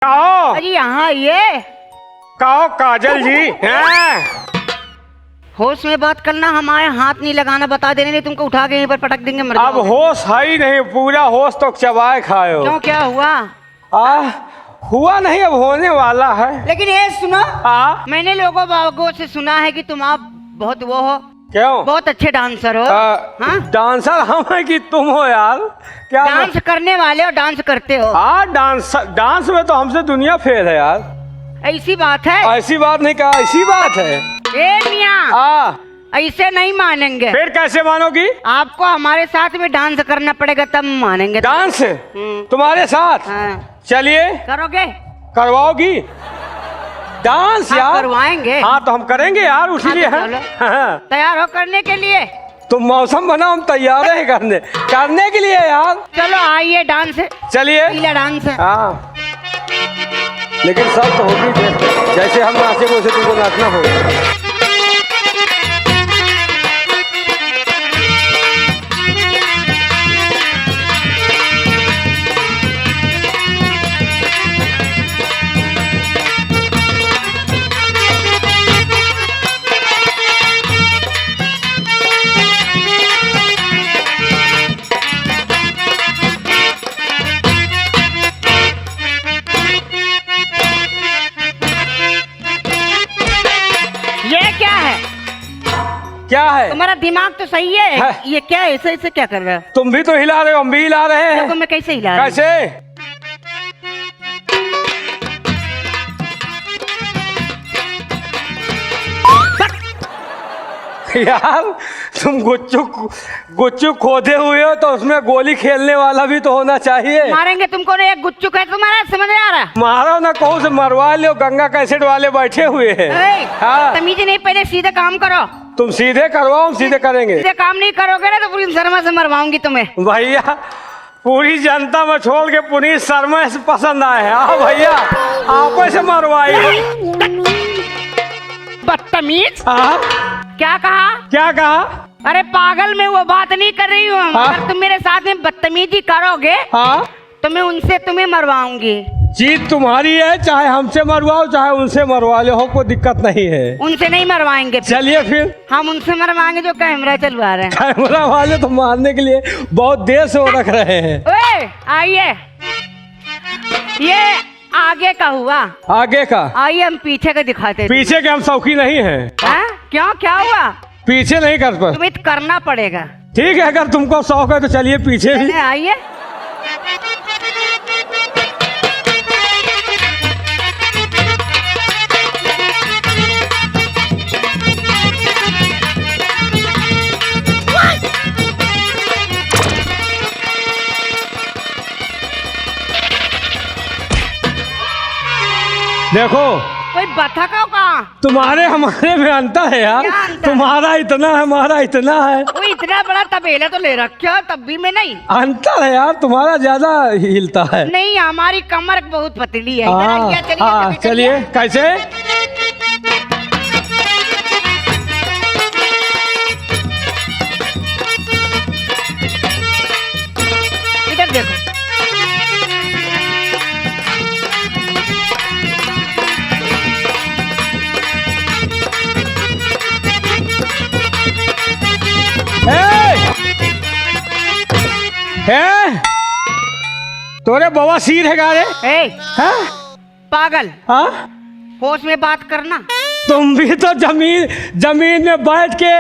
कहो अरे यहाँ ये कहो काजल जी हैं? होश में बात करना, हमारे हाथ नहीं लगाना, बता देने नहीं तुमको उठा के यहीं पर पटक देंगे, मर अब जाओगे। होश है ही नहीं, पूरा होश तो चबाए खाए हो। क्यों, क्या हुआ? हुआ नहीं, अब होने वाला है। लेकिन ये सुनो, मैंने मैंने लोगों से सुना है कि तुम आप बहुत वो हो, क्यों बहुत अच्छे डांसर हो। हाँ? डांसर हम है कि तुम हो यार? क्या डांस करने वाले हो, डांस करते हो। डांस में तो हमसे दुनिया फेल है यार। ऐसी बात है? ऐसी बात नहीं कहा, ऐसी बात है। ए मियां, ऐसे नहीं मानेंगे। फिर कैसे मानोगी? आपको हमारे साथ में डांस करना पड़ेगा तब मानेंगे। डांस तुम्हारे साथ? हाँ। चलिए करोगे? करवाओगी डांस? यार करवाएंगे। हाँ तो हम करेंगे यार, उसीलिए हाँ, हैं। तो हाँ। तैयार हो करने के लिए? तुम मौसम बनाओ, हम तैयार हैं करने के लिए यार। चलो आइए, डांस है, चलिए। पीला डांस है। हाँ लेकिन सब तो होगी, जैसे हम नाचे वैसे तुमको नाचना होगा। क्या है? तुम्हारा दिमाग तो सही है। ये क्या है? ऐसे ऐसे क्या कर रहे हो? तुम भी तो हिला रहे हो, हम भी हिला रहे हैं। मैं कैसे हिला रहा हूं? कैसे? यार तुम गुच्चू खोदे हुए हो तो उसमें गोली खेलने वाला भी तो होना चाहिए। मारेंगे तुमको ना, एक गुच्चू है तुम्हारा, समझ नहीं आ रहा? मारो ना, कौन से मरवा लो, गंगा कैसेट वाले बैठे हुए हैं। हाँ। तमीज नहीं, पहले सीधे काम करो। तुम सीधे करवाओ, हम सीधे करेंगे। सीधे काम नहीं करोगे ना तो पूरी शर्मा से मरवाऊंगी तुम्हें। भैया पूरी जनता में छोड़ के पुनीत शर्मा से पसंद आए हैं। आओ भैया आप से मरवाई। बदतमीज। क्या कहा? क्या कहा? अरे पागल, मैं वो बात नहीं कर रही हूँ। अगर तुम मेरे साथ में बदतमीजी करोगे तो मैं उनसे तुम्हें मरवाऊंगी। जीत तुम्हारी है, चाहे हमसे मरवाओ चाहे उनसे मरवा लो, कोई दिक्कत नहीं है। उनसे नहीं मरवाएंगे। चलिए फिर हम उनसे मरवाएंगे जो कैमरा चलवा रहे हैं। कैमरा वाले तो मारने के लिए बहुत देर से वो रख रहे हैं। ओए आइए, ये आगे का हुआ। आगे का? आइए हम पीछे का दिखाते। पीछे के हम शौकी नहीं है। क्यों, क्या हुआ? पीछे नहीं कर पर तुम्हें करना पड़ेगा। ठीक है, अगर तुमको शौक है तो चलिए पीछे भी। आइए। देखो कोई बतख हो कहाँ? तुम्हारे हमारे में अंतर है यार। तुम्हारा इतना है, हमारा इतना है। वो इतना बड़ा तबेला तो ले रखा, तब भी मैं नहीं। अंतर है यार, तुम्हारा ज्यादा हिलता है। नहीं, हमारी कमर बहुत पतली है। चलिए कैसे? इधर देखो। तोरे बवा सिर है गारे? पागल, होश में बात करना। तुम भी तो जमीन में बैठ के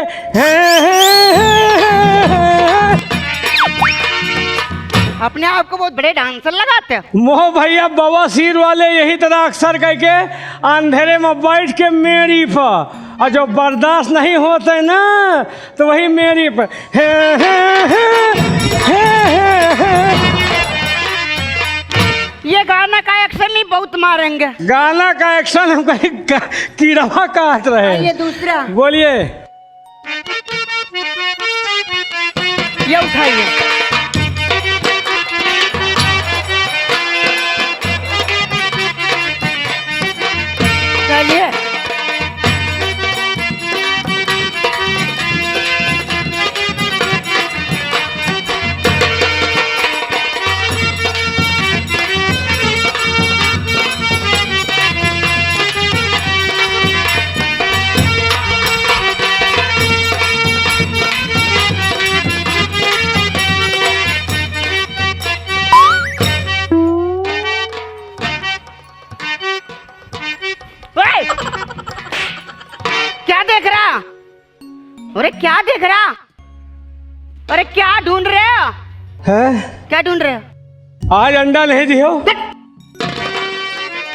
अपने आप को बहुत बड़े डांसर लगाते हो। मोह भैया बवा सिर वाले यही तरह अक्सर करके अंधेरे में बैठ के मेरी पर, और जो बर्दाश्त नहीं होते ना तो वही मेरी पर ये गाना का एक्शन नहीं, बहुत मारेंगे। गाना का एक्शन हम कहीं कीड़वा काट रहे हैं। ये दूसरा बोलिए। ये उठाइए। चलिए। देख रहा? अरे क्या देख रहा? अरे क्या ढूंढ रहे हो? है? क्या ढूंढ रहे हो? आज अंडा नहीं दियो?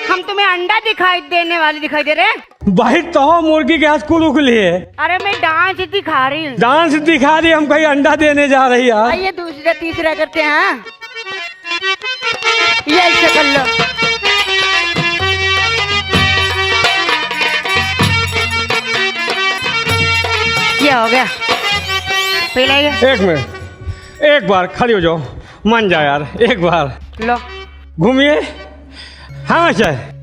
हम तुम्हें अंडा देने वाले दिखाई दे रहे हैं? भाई तो मुर्गी के हाथ कुलू के लिए। अरे मैं डांस दिखा रही हूँ। डांस दिखा रही, हम कहीं अंडा देने जा रही है। आइए दूसरा तीसरा करते हैं। ये ऐसे कर लो। क्या हो गया? पहले एक मिनट, एक बार खड़ी हो जाओ, मन जा यार, एक बार लो घूमिए। हाँ चाहे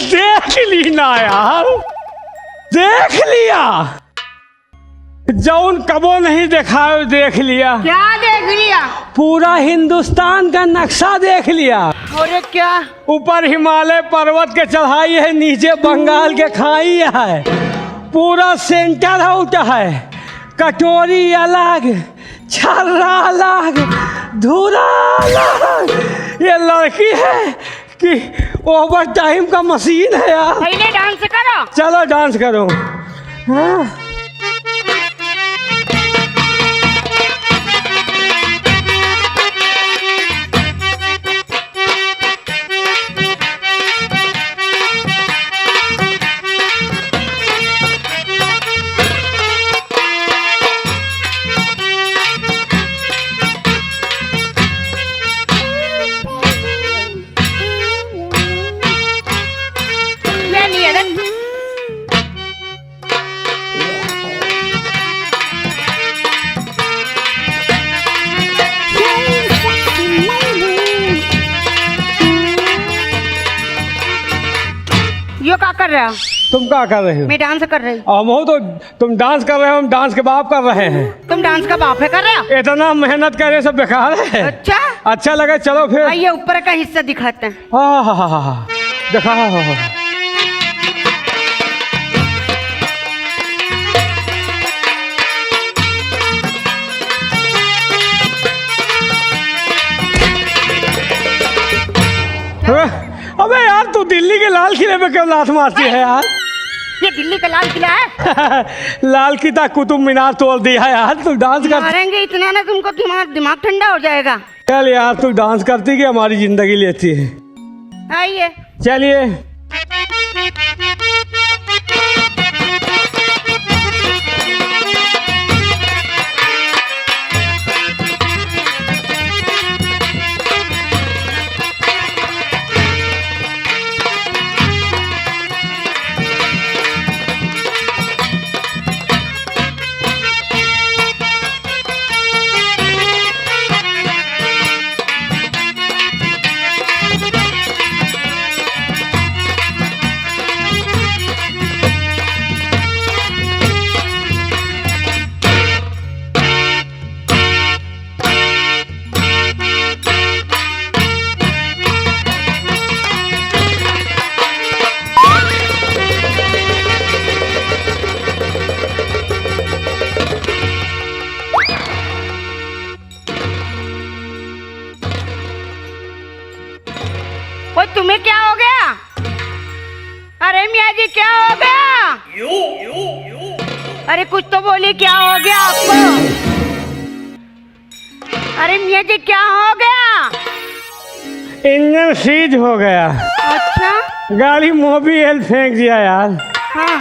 देख ली ना यार, देख लिया। जौन कबो नहीं देखा देख लिया। क्या देख लिया? पूरा हिंदुस्तान का नक्शा देख लिया। अरे क्या? ऊपर हिमालय पर्वत के चढ़ाई है, नीचे बंगाल के खाई है, पूरा सेंटर आउट है। कटोरी अलग, छर्रा अलग, धूरा अलग। ये लड़की है कि ओवर टाइम का मशीन है यार। पहले डांस करो। चलो डांस करो। हाँ। यो क्या कर रहे हो? तुम क्या कर रहे हो? मैं डांस कर रही हूँ। हम हो तो तुम डांस कर रहे हो, हम डांस के बाप कर रहे हैं। तुम डांस का बाप है कर रहे हो? इतना मेहनत करे सब बेकार है। अच्छा अच्छा लगे, चलो फिर। आइए ऊपर का हिस्सा दिखाते हैं। हाँ देखा। अबे यार तू दिल्ली के लाल किले पे क्यों लात मारती है यार? ये दिल्ली का लाल किला है। लाल किला कुतुब मीनार तोड़ दिया है यार। तू डांस कर मारेंगे इतना ना तुमको, तुम्हारा दिमाग ठंडा हो जाएगा। चल यार, तू डांस करती कि हमारी जिंदगी लेती है। आइए चलिए। ओए तुम्हें क्या हो गया? अरे मियाँ जी क्या हो गया? अरे कुछ तो बोली, क्या हो गया आपको? अरे मियाँ जी क्या हो गया? इंजन सीज हो गया। अच्छा गाड़ी मोबिल फेंक दिया यार। हाँ